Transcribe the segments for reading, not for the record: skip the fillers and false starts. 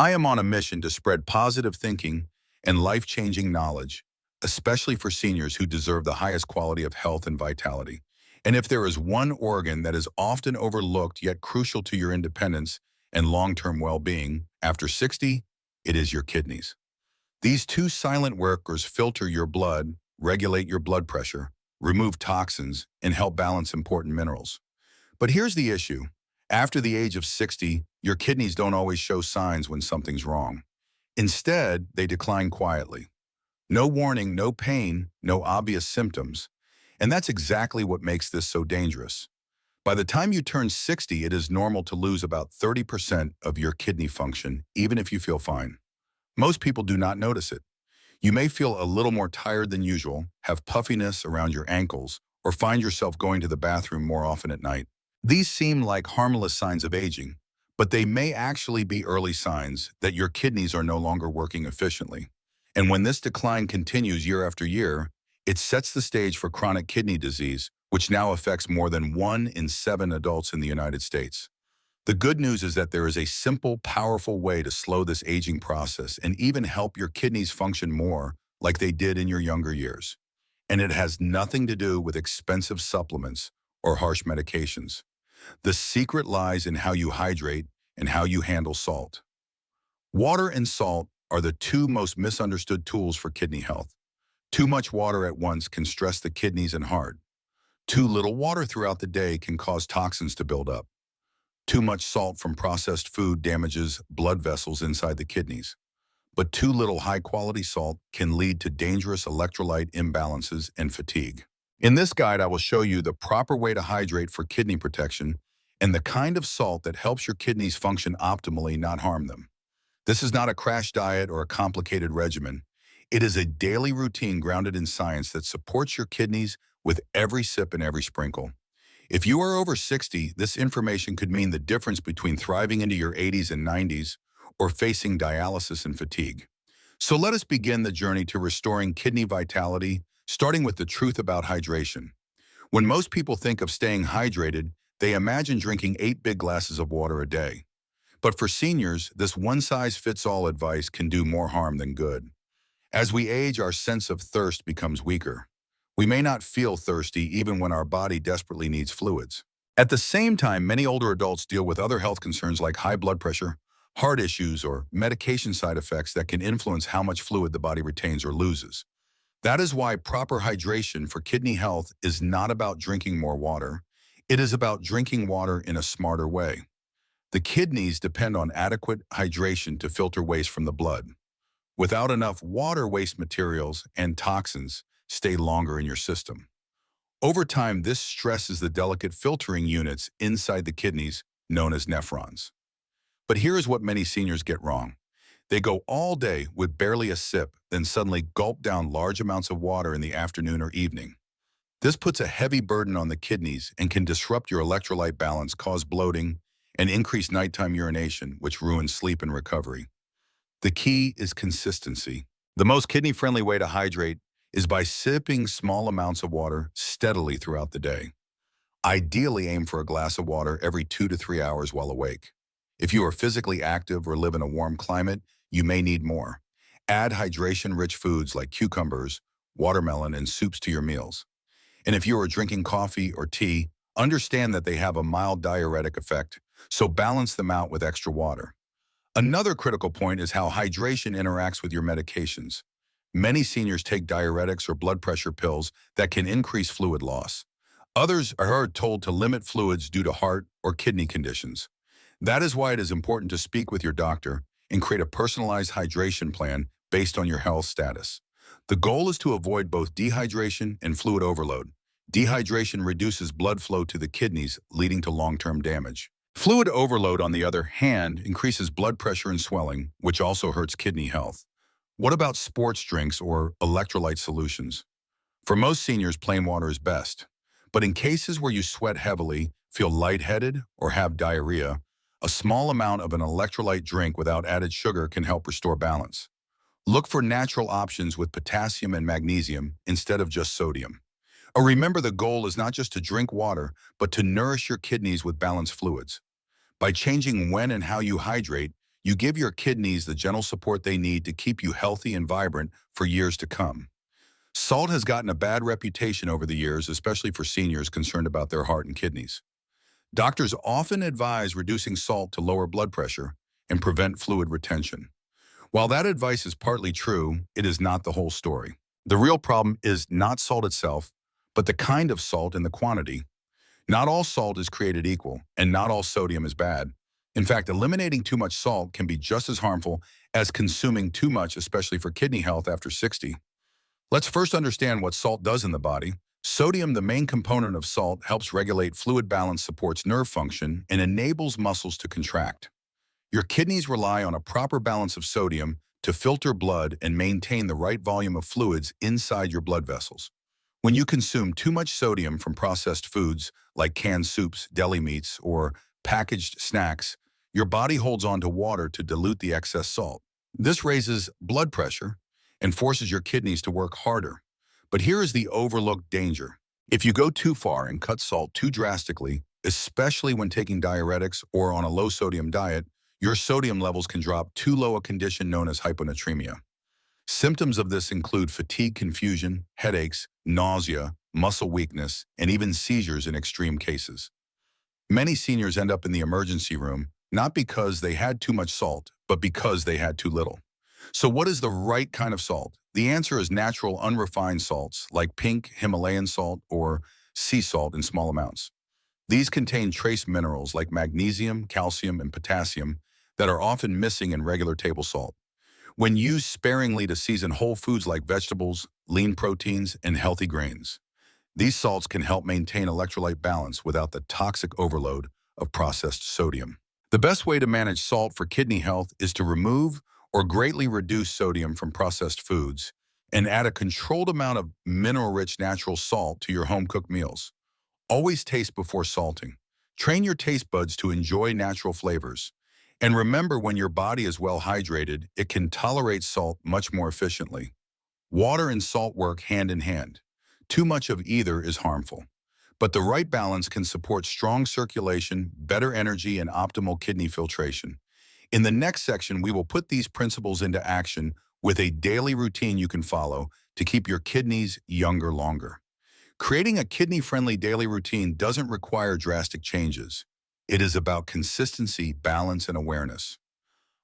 I am on a mission to spread positive thinking and life-changing knowledge, especially for seniors who deserve the highest quality of health and vitality. And if there is one organ that is often overlooked yet crucial to your independence and long-term well-being after 60, it is your kidneys. These two silent workers filter your blood, regulate your blood pressure, remove toxins, and help balance important minerals. But here's the issue. After the age of 60, your kidneys don't always show signs when something's wrong. Instead, they decline quietly. No warning, no pain, no obvious symptoms. And that's exactly what makes this so dangerous. By the time you turn 60, it is normal to lose about 30% of your kidney function, even if you feel fine. Most people do not notice it. You may feel a little more tired than usual, have puffiness around your ankles, or find yourself going to the bathroom more often at night. These seem like harmless signs of aging, but they may actually be early signs that your kidneys are no longer working efficiently. And when this decline continues year after year, it sets the stage for chronic kidney disease, which now affects more than 1 in 7 adults in the United States. The good news is that there is a simple, powerful way to slow this aging process and even help your kidneys function more like they did in your younger years. And it has nothing to do with expensive supplements or harsh medications. The secret lies in how you hydrate and how you handle salt. Water and salt are the two most misunderstood tools for kidney health. Too much water at once can stress the kidneys and heart. Too little water throughout the day can cause toxins to build up. Too much salt from processed food damages blood vessels inside the kidneys. But too little high-quality salt can lead to dangerous electrolyte imbalances and fatigue. In this guide, I will show you the proper way to hydrate for kidney protection and the kind of salt that helps your kidneys function optimally, not harm them. This is not a crash diet or a complicated regimen. It is a daily routine grounded in science that supports your kidneys with every sip and every sprinkle. If you are over 60, this information could mean the difference between thriving into your 80s and 90s or facing dialysis and fatigue. So let us begin the journey to restoring kidney vitality, starting with the truth about hydration. When most people think of staying hydrated, they imagine drinking 8 big glasses of water a day. But for seniors, this one-size-fits-all advice can do more harm than good. As we age, our sense of thirst becomes weaker. We may not feel thirsty even when our body desperately needs fluids. At the same time, many older adults deal with other health concerns like high blood pressure, heart issues, or medication side effects that can influence how much fluid the body retains or loses. That is why proper hydration for kidney health is not about drinking more water. It is about drinking water in a smarter way. The kidneys depend on adequate hydration to filter waste from the blood. Without enough water, waste materials and toxins stay longer in your system. Over time, this stresses the delicate filtering units inside the kidneys, known as nephrons. But here is what many seniors get wrong. They go all day with barely a sip, then suddenly gulp down large amounts of water in the afternoon or evening. This puts a heavy burden on the kidneys and can disrupt your electrolyte balance, cause bloating, and increase nighttime urination, which ruins sleep and recovery. The key is consistency. The most kidney-friendly way to hydrate is by sipping small amounts of water steadily throughout the day. Ideally, aim for a glass of water every 2 to 3 hours while awake. If you are physically active or live in a warm climate, you may need more. Add hydration-rich foods like cucumbers, watermelon, and soups to your meals. And if you are drinking coffee or tea, understand that they have a mild diuretic effect, so balance them out with extra water. Another critical point is how hydration interacts with your medications. Many seniors take diuretics or blood pressure pills that can increase fluid loss. Others are told to limit fluids due to heart or kidney conditions. That is why it is important to speak with your doctor and create a personalized hydration plan based on your health status. The goal is to avoid both dehydration and fluid overload. Dehydration reduces blood flow to the kidneys, leading to long-term damage. Fluid overload, on the other hand, increases blood pressure and swelling, which also hurts kidney health. What about sports drinks or electrolyte solutions? For most seniors, plain water is best. But in cases where you sweat heavily, feel lightheaded, or have diarrhea, a small amount of an electrolyte drink without added sugar can help restore balance. Look for natural options with potassium and magnesium instead of just sodium. Or remember, the goal is not just to drink water, but to nourish your kidneys with balanced fluids. By changing when and how you hydrate, You give your kidneys the gentle support they need to keep you healthy and vibrant for years to come. Salt has gotten a bad reputation over the years, especially for seniors concerned about their heart and kidneys. Doctors often advise reducing salt to lower blood pressure and prevent fluid retention. While that advice is partly true, it is not the whole story. The real problem is not salt itself, but the kind of salt and the quantity. Not all salt is created equal, and not all sodium is bad. In fact, eliminating too much salt can be just as harmful as consuming too much, especially for kidney health after 60. Let's first understand what salt does in the body. Sodium, the main component of salt, helps regulate fluid balance, supports nerve function, and enables muscles to contract. Your kidneys rely on a proper balance of sodium to filter blood and maintain the right volume of fluids inside your blood vessels. When you consume too much sodium from processed foods like canned soups, deli meats, or packaged snacks, your body holds on to water to dilute the excess salt. This raises blood pressure and forces your kidneys to work harder. But here is the overlooked danger. If you go too far and cut salt too drastically, especially when taking diuretics or on a low-sodium diet, your sodium levels can drop too low, a condition known as hyponatremia. Symptoms of this include fatigue, confusion, headaches, nausea, muscle weakness, and even seizures in extreme cases. Many seniors end up in the emergency room not because they had too much salt, but because they had too little. So what is the right kind of salt? The answer is natural, unrefined salts like pink Himalayan salt or sea salt in small amounts. These contain trace minerals like magnesium, calcium, and potassium that are often missing in regular table salt. When used sparingly to season whole foods like vegetables, lean proteins, and healthy grains, these salts can help maintain electrolyte balance without the toxic overload of processed sodium. The best way to manage salt for kidney health is to remove or greatly reduce sodium from processed foods and add a controlled amount of mineral-rich natural salt to your home-cooked meals. Always taste before salting. Train your taste buds to enjoy natural flavors. And remember, when your body is well hydrated, it can tolerate salt much more efficiently. Water and salt work hand in hand. Too much of either is harmful. But the right balance can support strong circulation, better energy, and optimal kidney filtration. In the next section, we will put these principles into action with a daily routine you can follow to keep your kidneys younger longer. Creating a kidney-friendly daily routine doesn't require drastic changes. It is about consistency, balance, and awareness.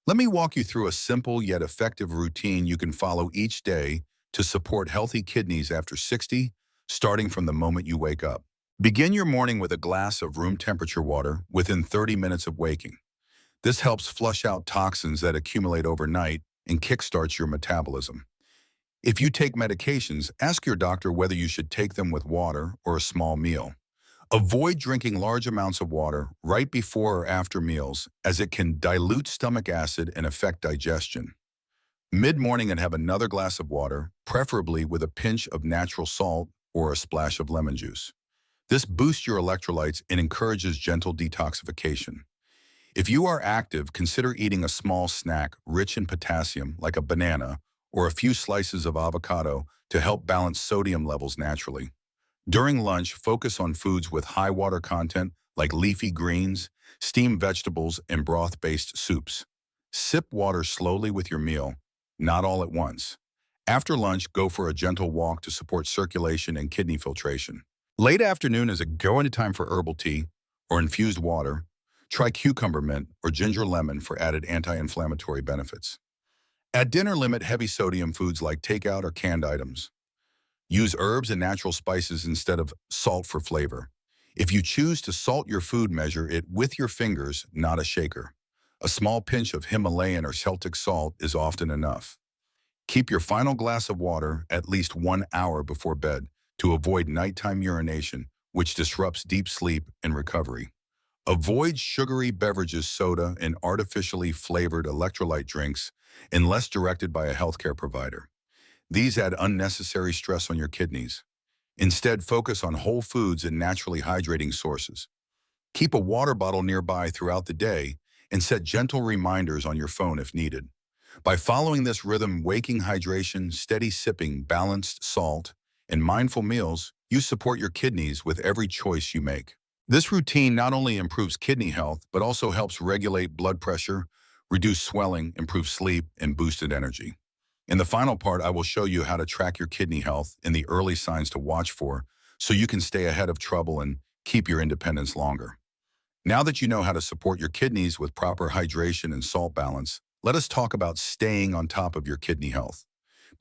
Let me walk you through a simple yet effective routine you can follow each day to support healthy kidneys after 60, starting from the moment you wake up. Begin your morning with a glass of room temperature water within 30 minutes of waking. This helps flush out toxins that accumulate overnight and kickstarts your metabolism. If you take medications, ask your doctor whether you should take them with water or a small meal. Avoid drinking large amounts of water right before or after meals, as it can dilute stomach acid and affect digestion. Mid-morning, and have another glass of water, preferably with a pinch of natural salt or a splash of lemon juice. This boosts your electrolytes and encourages gentle detoxification. If you are active, consider eating a small snack rich in potassium, like a banana, or a few slices of avocado to help balance sodium levels naturally. During lunch, focus on foods with high water content like leafy greens, steamed vegetables, and broth-based soups. Sip water slowly with your meal, not all at once. After lunch, go for a gentle walk to support circulation and kidney filtration. Late afternoon is a go-into time for herbal tea or infused water. Try cucumber mint or ginger lemon for added anti-inflammatory benefits. At dinner, limit heavy sodium foods like takeout or canned items. Use herbs and natural spices instead of salt for flavor. If you choose to salt your food, measure it with your fingers, not a shaker. A small pinch of Himalayan or Celtic salt is often enough. Keep your final glass of water at least 1 hour before bed to avoid nighttime urination, which disrupts deep sleep and recovery. Avoid sugary beverages, soda, and artificially flavored electrolyte drinks unless directed by a healthcare provider. These add unnecessary stress on your kidneys. Instead, focus on whole foods and naturally hydrating sources. Keep a water bottle nearby throughout the day and set gentle reminders on your phone if needed. By following this rhythm, waking hydration, steady sipping, balanced salt, and mindful meals, you support your kidneys with every choice you make. This routine not only improves kidney health, but also helps regulate blood pressure, reduce swelling, improve sleep, and boosted energy. In the final part, I will show you how to track your kidney health and the early signs to watch for so you can stay ahead of trouble and keep your independence longer. Now that you know how to support your kidneys with proper hydration and salt balance, let us talk about staying on top of your kidney health.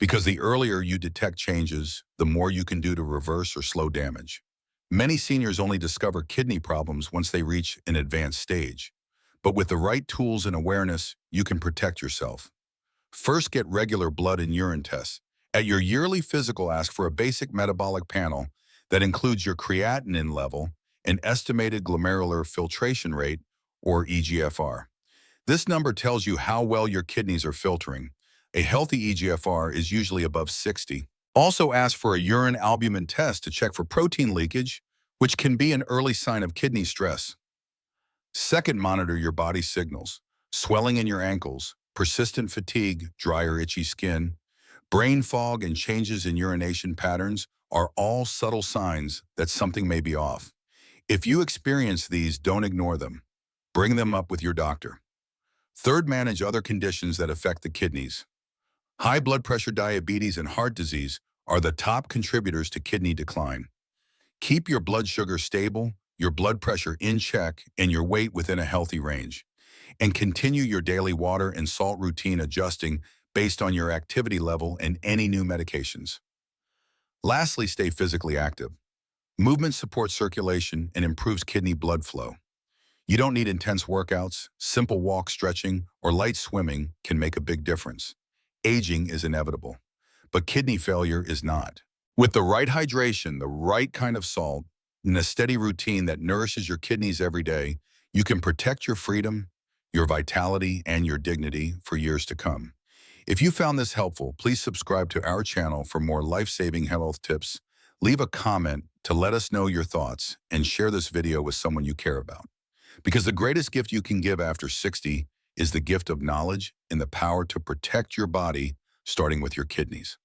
Because the earlier you detect changes, the more you can do to reverse or slow damage. Many seniors only discover kidney problems once they reach an advanced stage. But with the right tools and awareness, you can protect yourself. First, get regular blood and urine tests. At your yearly physical, ask for a basic metabolic panel that includes your creatinine level and estimated glomerular filtration rate, or EGFR. This number tells you how well your kidneys are filtering. A healthy EGFR is usually above 60. Also ask for a urine albumin test to check for protein leakage, which can be an early sign of kidney stress. Second, monitor your body signals. Swelling in your ankles, persistent fatigue, dry or itchy skin, brain fog, and changes in urination patterns are all subtle signs that something may be off. If you experience these, don't ignore them. Bring them up with your doctor. Third, manage other conditions that affect the kidneys. High blood pressure, diabetes, and heart disease are the top contributors to kidney decline. Keep your blood sugar stable, your blood pressure in check, and your weight within a healthy range. And continue your daily water and salt routine, adjusting based on your activity level and any new medications. Lastly, stay physically active. Movement supports circulation and improves kidney blood flow. You don't need intense workouts. Simple walk, stretching, or light swimming can make a big difference. Aging is inevitable, but kidney failure is not. With the right hydration, the right kind of salt, and a steady routine that nourishes your kidneys every day, you can protect your freedom, your vitality, and your dignity for years to come. If you found this helpful, please subscribe to our channel for more life-saving health tips. Leave a comment to let us know your thoughts and share this video with someone you care about. Because the greatest gift you can give after 60 is the gift of knowledge and the power to protect your body, starting with your kidneys.